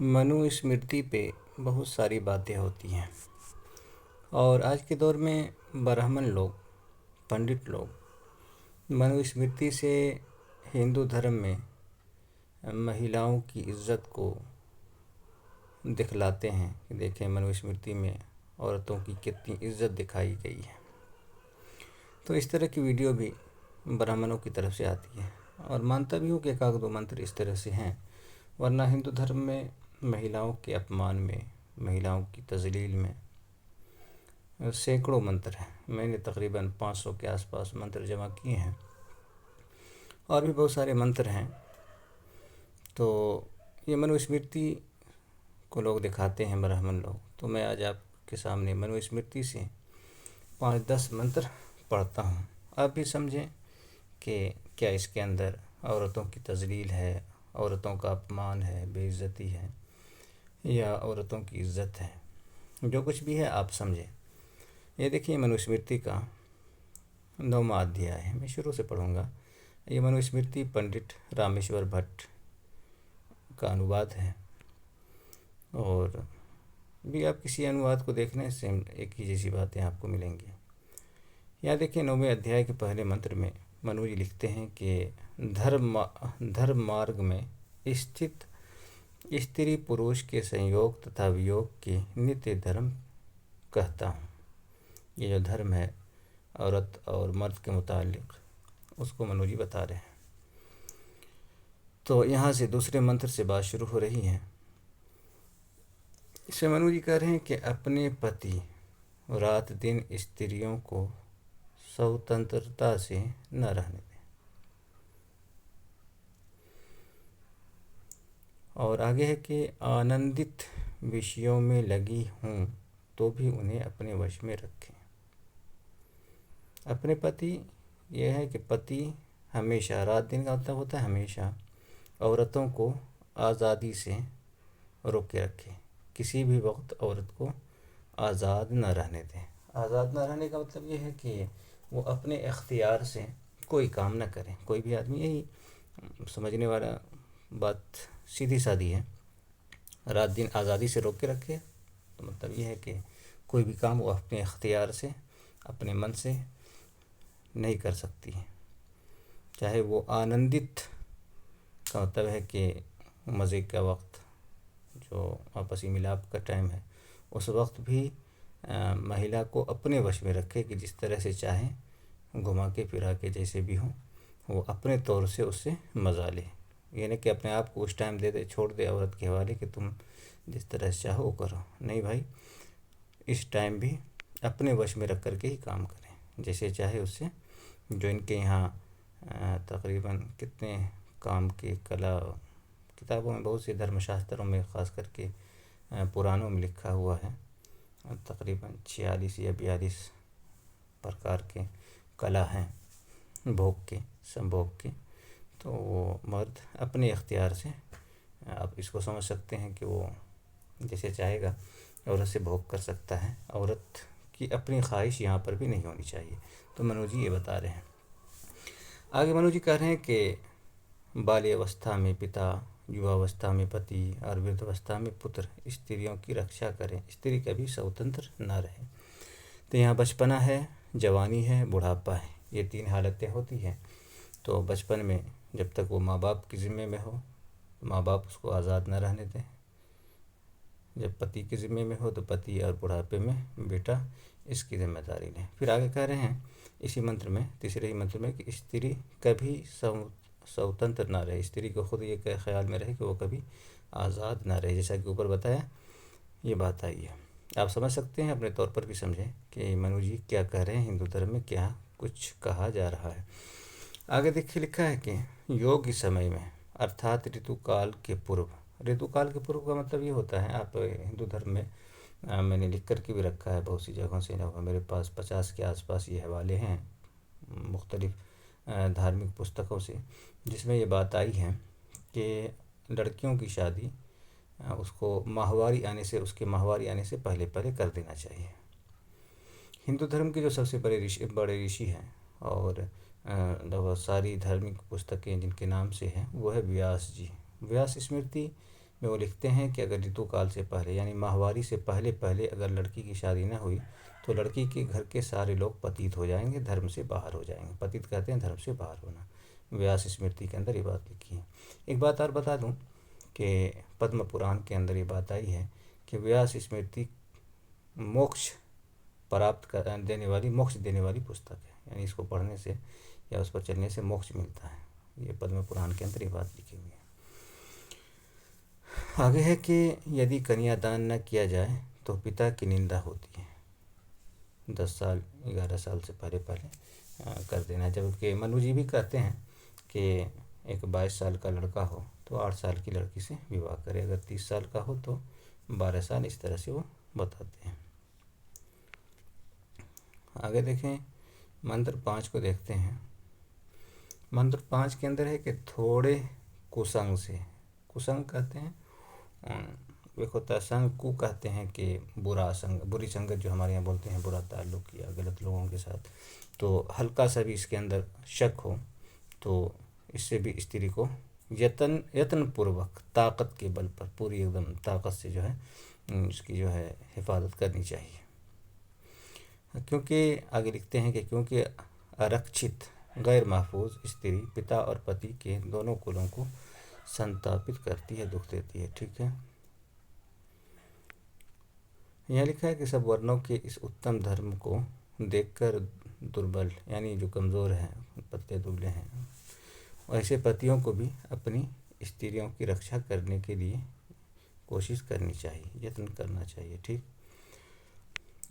मनुस्मृति पे बहुत सारी बातें होती हैं और आज के दौर में ब्राह्मण लोग, पंडित लोग मनुस्मृति से हिंदू धर्म में महिलाओं की इज्जत को दिखलाते हैं कि देखें मनुस्मृति में औरतों की कितनी इज्जत दिखाई गई है। तो इस तरह की वीडियो भी ब्राह्मणों की तरफ से आती है और मानता भी हूँ कि एक आध दो मंत्र इस तरह से हैं, वरना हिंदू धर्म में महिलाओं के अपमान में, महिलाओं की तजलील में सैकड़ों मंत्र हैं। मैंने तकरीबन 500 के आसपास मंत्र जमा किए हैं और भी बहुत सारे मंत्र हैं। तो ये मनुस्मृति को लोग दिखाते हैं ब्राह्मण लोग, तो मैं आज आपके सामने मनुस्मृति से 5-10 मंत्र पढ़ता हूँ। आप भी समझें कि क्या इसके अंदर औरतों की तजलील है, औरतों का अपमान है, बेइज्जती है या औरतों की इज्जत है। जो कुछ भी है आप समझें। ये देखिए मनुस्मृति का 9वां अध्याय है, मैं शुरू से पढ़ूँगा। ये मनुस्मृति पंडित रामेश्वर भट्ट का अनुवाद है और भी आप किसी अनुवाद को देखने से एक ही जैसी बातें आपको मिलेंगी। यहाँ देखिए 9वें अध्याय के पहले मंत्र में मनु जी लिखते हैं कि धर्म मार्ग में स्थित स्त्री पुरुष के संयोग तथा वियोग की नित्य धर्म कहता हूँ। ये जो धर्म है औरत और मर्द के मुतालिक, उसको मनु जी बता रहे हैं। तो यहाँ से दूसरे मंत्र से बात शुरू हो रही है। इसमें मनु जी कह रहे हैं कि अपने पति रात दिन स्त्रियों को स्वतंत्रता से न रहने दें। और आगे है कि आनंदित विषयों में लगी हूँ तो भी उन्हें अपने वश में रखें। अपने पति, यह है कि पति हमेशा, रात दिन का मतलब होता है हमेशा, औरतों को आज़ादी से रोक के रखे। किसी भी वक्त औरत को आज़ाद न रहने दें। आज़ाद न रहने का मतलब ये है कि वो अपने इख्तियार से कोई काम न करें। कोई भी आदमी, यही समझने वाला बात सीधी सादी है, रात दिन आज़ादी से रोक के रखे तो मतलब ये है कि कोई भी काम वो अपने इख्तियार से, अपने मन से नहीं कर सकती है। चाहे वो आनंदित का मतलब है कि मज़े का वक्त, जो आपसी मिलाप का टाइम है, उस वक्त भी महिला को अपने वश में रखे कि जिस तरह से चाहे घुमा के फिरा के जैसे भी हो, वो अपने तौर से उससे मज़ा ले। ये नहीं कि अपने आप को उस टाइम दे दे, छोड़ दे औरत के हवाले कि तुम जिस तरह से चाहो वो करो। नहीं भाई, इस टाइम भी अपने वश में रख कर के ही काम करें, जैसे चाहे उससे। जो इनके यहाँ तकरीबन कितने काम के कला किताबों में, बहुत से धर्मशास्त्रों में, ख़ास करके पुराणों में लिखा हुआ है, तकरीबन 46 या 42 प्रकार के कला हैं भोग के, संभोग के। तो वो मर्द अपने इख्तियार से, आप इसको समझ सकते हैं कि वो जैसे चाहेगा औरत से भोग कर सकता है। औरत की अपनी ख्वाहिश यहाँ पर भी नहीं होनी चाहिए। तो मनु जी ये बता रहे हैं। आगे मनु जी कह रहे हैं कि बाल्यावस्था में पिता, युवावस्था में पति और वृद्धावस्था में पुत्र स्त्रियों की रक्षा करें। स्त्री कभी स्वतंत्र न रहे। तो यहाँ बचपना है, जवानी है, बुढ़ापा है, ये 3 हालतें होती हैं। तो बचपन में जब तक वो माँ बाप की ज़िम्मे में हो, माँ बाप उसको आज़ाद न रहने दें। जब पति की ज़िम्मे में हो तो पति, और बुढ़ापे में बेटा इसकी जिम्मेदारी लें। फिर आगे कह रहे हैं इसी मंत्र में, तीसरे ही मंत्र में, कि स्त्री कभी स्वतंत्र ना रहे। स्त्री को खुद ये ख्याल में रहे कि वो कभी आज़ाद ना रहे। जैसा कि ऊपर बताया ये बात आई है। आप समझ सकते हैं, अपने तौर पर भी समझें कि मनु जी क्या कह रहे हैं, हिंदू धर्म में क्या कुछ कहा जा रहा है। आगे देखिए लिखा है कि योग समय में, अर्थात ऋतुकाल के पूर्व। ऋतुकाल के पूर्व का मतलब ये होता है, आप हिंदू धर्म में मैंने लिख कर के भी रखा है बहुत सी जगहों से, मेरे पास 50 के आसपास ये हवाले हैं मुख्तलिफ़ धार्मिक पुस्तकों से, जिसमें ये बात आई है कि लड़कियों की शादी उसको माहवारी आने से, उसके माहवारी आने से पहले पहले कर देना चाहिए। हिंदू धर्म के जो सबसे बड़े ऋषि हैं और लगभग सारी धार्मिक पुस्तकें जिनके नाम से हैं, वो है व्यास जी। व्यास स्मृति में वो लिखते हैं कि अगर ऋतुकाल से पहले यानी माहवारी से पहले पहले अगर लड़की की शादी न हुई तो लड़की के घर के सारे लोग पतित हो जाएंगे, धर्म से बाहर हो जाएंगे। पतित कहते हैं धर्म से बाहर होना। व्यास स्मृति के अंदर ये बात लिखी है। एक बात और बता दूं कि पद्म पुराण के अंदर ये बात आई है कि व्यास स्मृति मोक्ष प्राप्त कर देने वाली, मोक्ष देने वाली पुस्तक है, यानी इसको पढ़ने से या उस पर चलने से मोक्ष मिलता है। ये पद्म पुराण के अंदर ये बात लिखी हुई है। आगे है कि यदि कन्यादान न किया जाए तो पिता की निंदा होती है। 10 साल 11 साल से पहले पहले कर देना। जबकि मनु जी भी कहते हैं कि एक 22 साल का लड़का हो तो 8 साल की लड़की से विवाह करे, अगर 30 साल का हो तो 12 साल, इस तरह से वो बताते हैं। आगे देखें, मंत्र 5 को देखते हैं। मंत्र 5 के अंदर है कि थोड़े कुसंग से, कुसंग कहते हैं एक होता है संग, कु कहते हैं कि बुरा संग, बुरी संगत जो हमारे यहाँ बोलते हैं, बुरा ताल्लुक या गलत लोगों के साथ। तो हल्का सा भी इसके अंदर शक हो तो इससे भी स्त्री को यत्न पूर्वक ताकत के बल पर पूरी एकदम ताकत से जो है इसकी जो है हिफाजत करनी चाहिए। क्योंकि आगे लिखते हैं कि क्योंकि आरक्षित गैर महफूज स्त्री पिता और पति के दोनों कुलों को संतापित करती है, दुख देती है। ठीक है, यहाँ लिखा है कि सब वर्णों के इस उत्तम धर्म को देखकर दुर्बल यानी जो कमज़ोर हैं, पत्ते दुबले हैं, ऐसे पतियों को भी अपनी स्त्रियों की रक्षा करने के लिए कोशिश करनी चाहिए, यत्न करना चाहिए। ठीक,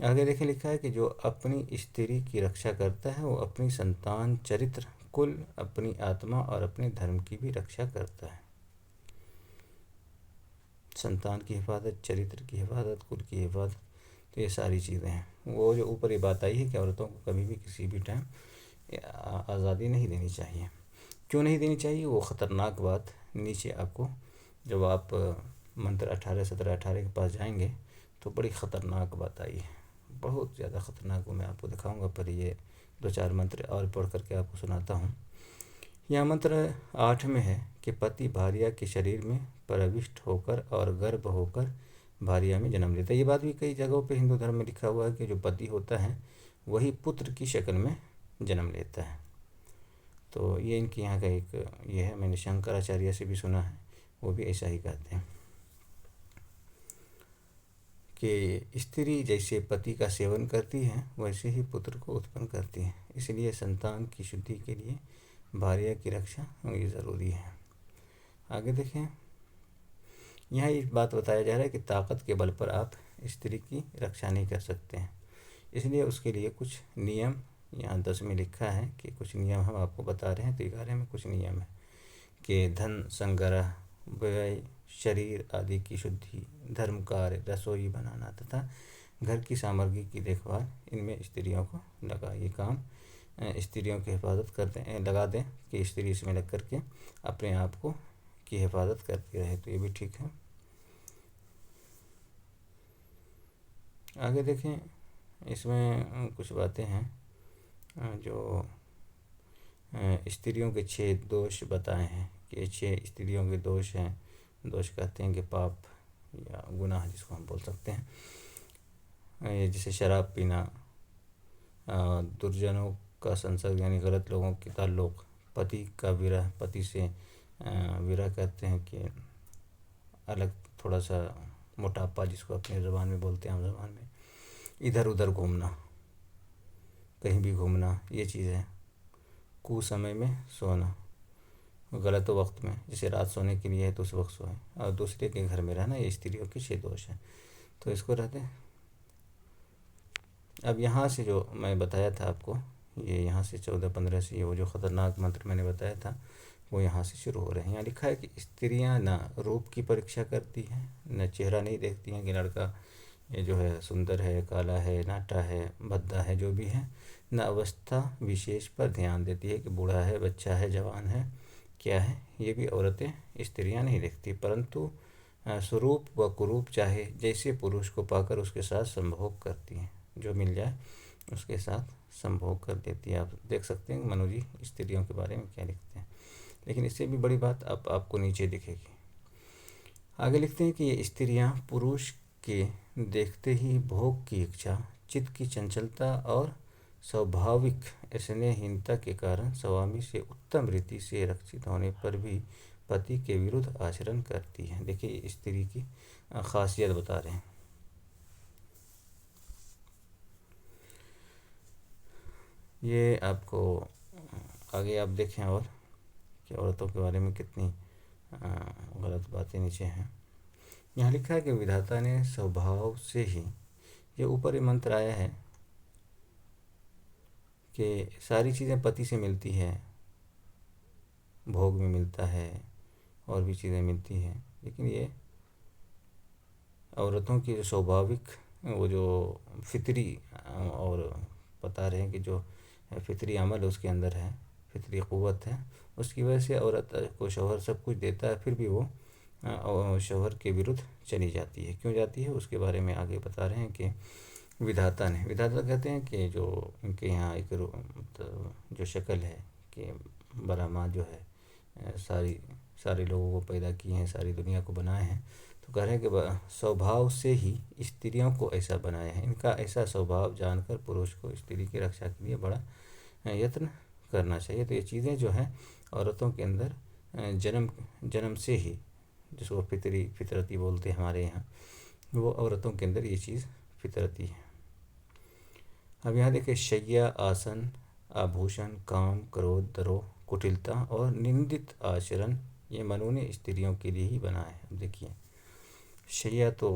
आगे देखें, लिखा है कि जो अपनी स्त्री की रक्षा करता है वो अपनी संतान, चरित्र, कुल, अपनी आत्मा और अपने धर्म की भी रक्षा करता है। संतान की हिफाजत, चरित्र की हिफाजत, कुल की हिफाजत, तो ये सारी चीज़ें हैं। वो जो ऊपर ये बात आई है कि औरतों को कभी भी किसी भी टाइम आज़ादी नहीं देनी चाहिए। क्यों नहीं देनी चाहिए, वो ख़तरनाक बात नीचे आपको जब आप मंत्र 18, 17, 18 के पास जाएंगे तो बड़ी ख़तरनाक बात आई है, बहुत ज़्यादा ख़तरनाक। वो मैं आपको दिखाऊंगा, पर ये 2-4 मंत्र और पढ़ करके आपको सुनाता हूँ। यह मंत्र 8 में है कि पति भार्या के शरीर में प्रविष्ट होकर और गर्भ होकर भार्या में जन्म लेता है। ये बात भी कई जगहों पे हिंदू धर्म में लिखा हुआ है कि जो पति होता है वही पुत्र की शक्ल में जन्म लेता है। तो ये इनके यहाँ का एक ये है, मैंने शंकराचार्य से भी सुना है, वो भी ऐसा ही कहते हैं कि स्त्री जैसे पति का सेवन करती है वैसे ही पुत्र को उत्पन्न करती है, इसलिए संतान की शुद्धि के लिए भार्या की रक्षा ये ज़रूरी है। आगे देखें, यहाँ एक बात बताया जा रहा है कि ताकत के बल पर आप स्त्री की रक्षा नहीं कर सकते हैं, इसलिए उसके लिए कुछ नियम यहाँ 10 में लिखा है कि कुछ नियम हम आपको बता रहे हैं। तो 11 में कुछ नियम है कि धन संग्रह, व्यय, शरीर आदि की शुद्धि, धर्म कार्य, रसोई बनाना तथा घर की सामग्री की देखभाल, इनमें स्त्रियों को लगा ये काम स्त्रियों की हिफाजत करते हैं, लगा दें कि स्त्री इसमें लग करके अपने आप को की हिफाजत करती रहे, तो ये भी ठीक है। आगे देखें, इसमें कुछ बातें हैं जो स्त्रियों के 6 दोष बताए हैं कि 6 स्त्रियों के दोष हैं। दोष कहते हैं कि पाप या गुनाह जिसको हम बोल सकते हैं, जैसे शराब पीना, दुर्जनों का संसर्ग यानी गलत लोगों के ताल्लुक़, पति का विरह, पति से विरह कहते हैं कि अलग थोड़ा सा मोटापा जिसको अपनी ज़बान में बोलते हैं, आम ज़बान में, इधर उधर घूमना, कहीं भी घूमना, ये चीज़ है। कुसमय में सोना, गलत वक्त में, जैसे रात सोने के लिए है तो उस वक्त सोएं, और दूसरे के घर में रहना, ये स्त्रियों के 6 दोष हैं, तो इसको रहते हैं। अब यहाँ से जो मैं बताया था आपको, ये यहाँ से 14-15 से ये वो जो ख़तरनाक मंत्र मैंने बताया था वो यहाँ से शुरू हो रहे हैं। यहाँ लिखा है कि स्त्रियाँ न रूप की परीक्षा करती हैं, न चेहरा नहीं देखती हैं कि लड़का ये जो है सुंदर है, काला है, नाटा है, भद्दा है, जो भी है, न अवस्था विशेष पर ध्यान देती है कि बूढ़ा है, बच्चा है, जवान है, क्या है, ये भी औरतें स्त्रियाँ नहीं देखती, परंतु स्वरूप व कुरूप चाहे जैसे पुरुष को पाकर उसके साथ संभोग करती हैं, जो मिल जाए उसके साथ संभोग कर देती है। आप देख सकते हैं मनु जी स्त्रियों के बारे में क्या लिखते हैं, लेकिन इससे भी बड़ी बात आपको नीचे दिखेगी। आगे लिखते हैं कि ये स्त्रियां पुरुष के देखते ही भोग की इच्छा, चित्त की चंचलता और स्वाभाविक स्नेहहीनता के कारण स्वामी से उत्तम रीति से रक्षित होने पर भी पति के विरुद्ध आचरण करती हैं। देखिए स्त्री की खासियत बता रहे हैं। ये आपको आगे आप देखें और कि औरतों के बारे में कितनी गलत बातें नीचे हैं। यहाँ लिखा है कि विधाता ने स्वभाव से ही, ये ऊपर ही मंत्र आया है कि सारी चीज़ें पति से मिलती है, भोग में मिलता है और भी चीज़ें मिलती हैं, लेकिन ये औरतों की जो स्वाभाविक वो जो फितरी और बता रहे हैं कि जो फितरी अमल उसके अंदर है, फितरी क़ुव्वत है, उसकी वजह से औरत को शौहर सब कुछ देता है, फिर भी वो शौहर के विरुद्ध चली जाती है। क्यों जाती है उसके बारे में आगे बता रहे हैं कि विधाता कहते हैं कि जो इनके यहाँ एक जो शक्ल है कि बरामा जो है सारे लोगों को पैदा किए हैं, सारी दुनिया को बनाए हैं, तो कह रहे हैं कि स्वभाव से ही स्त्रियों को ऐसा बनाया है। इनका ऐसा स्वभाव जानकर पुरुष को स्त्री की रक्षा के लिए बड़ा यत्न करना चाहिए। तो ये चीज़ें जो हैं औरतों के अंदर जन्म से ही, जिसको फितरती बोलते हैं हमारे यहाँ, वो औरतों के अंदर ये चीज़ फितरती है। अब यहाँ देखिए शय्या, आसन, आभूषण, काम, क्रोध, द्रोह, कुटिलता और निंदित आचरण ये मनु ने स्त्रियों के लिए ही बनाया है। अब देखिए शय्या तो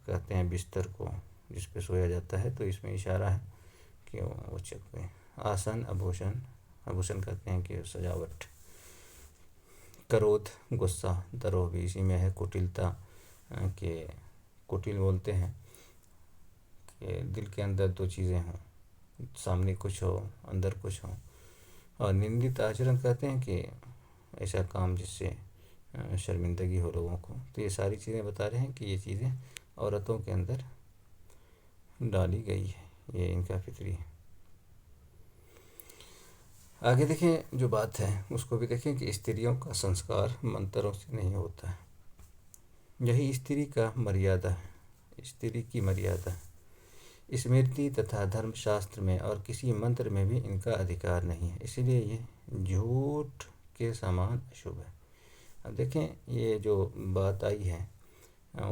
कहते हैं बिस्तर को जिस पे सोया जाता है, तो इसमें इशारा है कि वो चकते हैं। आसन, आभूषण कहते हैं कि सजावट, क्रोध गुस्सा, द्रोह भी इसी में है, कुटिलता के कुटिल बोलते हैं कि दिल के अंदर दो चीज़ें हों, सामने कुछ हो अंदर कुछ हो, और निंदित आचरण कहते हैं कि ऐसा काम जिससे शर्मिंदगी हो लोगों को। तो ये सारी चीज़ें बता रहे हैं कि ये चीज़ें औरतों के अंदर डाली गई है, ये इनका फितरी है। आगे देखें जो बात है उसको भी देखें कि स्त्रियों का संस्कार मंत्रों से नहीं होता है, यही स्त्री का मर्यादा है, स्त्री की मर्यादा है। स्मृति तथा धर्मशास्त्र में और किसी मंत्र में भी इनका अधिकार नहीं है, इसलिए ये झूठ के समान अशुभ है। अब देखें ये जो बात आई है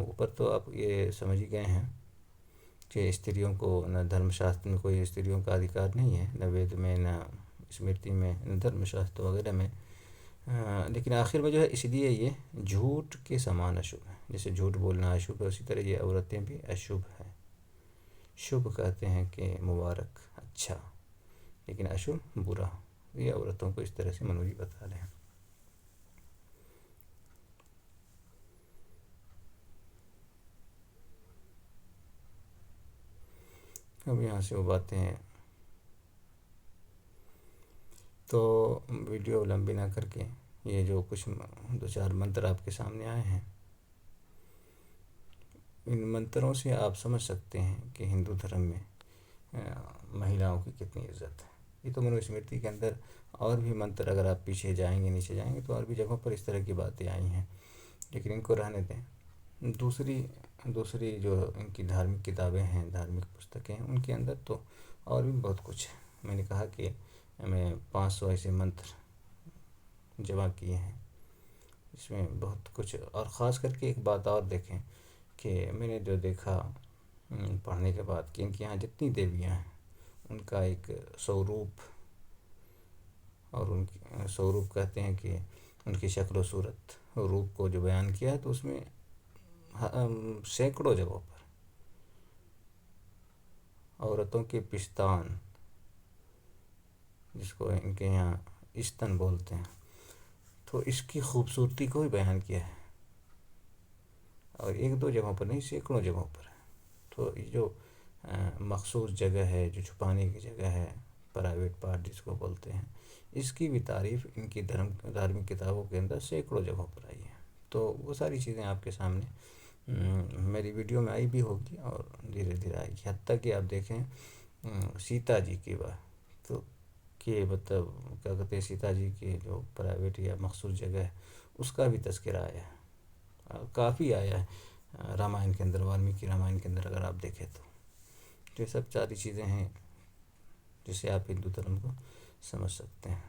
ऊपर तो आप ये समझ ही गए हैं कि स्त्रियों को न धर्मशास्त्र में कोई स्त्रियों का अधिकार नहीं है, न वेद में, न स्मृति में, न धर्मशास्त्र वगैरह में। लेकिन आखिर में जो है इसलिए ये झूठ के समान अशुभ है। जैसे झूठ बोलना अशुभ है, उसी तरह ये औरतें भी अशुभ है। शुभ कहते हैं कि मुबारक, अच्छा, लेकिन अशुभ बुरा। ये औरतों को इस तरह से मनु जी बता रहे हैं। अब यहाँ से वो बातें हैं तो वीडियो लंबी ना करके ये जो कुछ 2-4 मंत्र आपके सामने आए हैं, इन मंत्रों से आप समझ सकते हैं कि हिंदू धर्म में महिलाओं की कितनी इज्जत है। ये तो मनुस्मृति के अंदर और भी मंत्र, अगर आप पीछे जाएंगे, नीचे जाएंगे, तो और भी जगहों पर इस तरह की बातें आई हैं, लेकिन इनको रहने दें। दूसरी जो इनकी धार्मिक किताबें हैं, धार्मिक पुस्तकें हैं, उनके अंदर तो और भी बहुत कुछ है। मैंने कहा कि मैं 500 ऐसे मंत्र जमा किए हैं, इसमें बहुत कुछ। और ख़ास करके एक बात और देखें कि मैंने जो देखा पढ़ने के बाद कि इनके यहाँ जितनी देवियाँ हैं उनका एक स्वरूप, और उनकी स्वरूप कहते हैं कि उनकी शक्ल व सूरत, रूप को जो बयान किया है, तो उसमें सैकड़ों जगहों पर औरतों के पिस्तान, जिसको इनके यहाँ स्तन बोलते हैं, तो इसकी खूबसूरती को ही बयान किया है। और 1-2 जगहों पर नहीं, सैकड़ों जगहों पर है। तो ये जो मखसूस जगह है, जो छुपाने की जगह है, प्राइवेट पार्ट जिसको बोलते हैं, इसकी भी तारीफ़ इनकी धार्मिक किताबों के अंदर सैकड़ों जगहों पर आई है। तो वो सारी चीज़ें आपके सामने मेरी वीडियो में आई भी होगी और धीरे धीरे आएगी। हद तक कि आप देखें सीता जी की बात, तो कि मतलब क्या कहते हैं, सीता जी की जो प्राइवेट या मखसूस जगह है उसका भी तज़किरा आया है। काफ़ी आया है रामायण के अंदर, वाल्मीकि रामायण के अंदर अगर आप देखें तो ये सब सारी चीज़ें हैं जिसे आप हिंदू धर्म को समझ सकते हैं।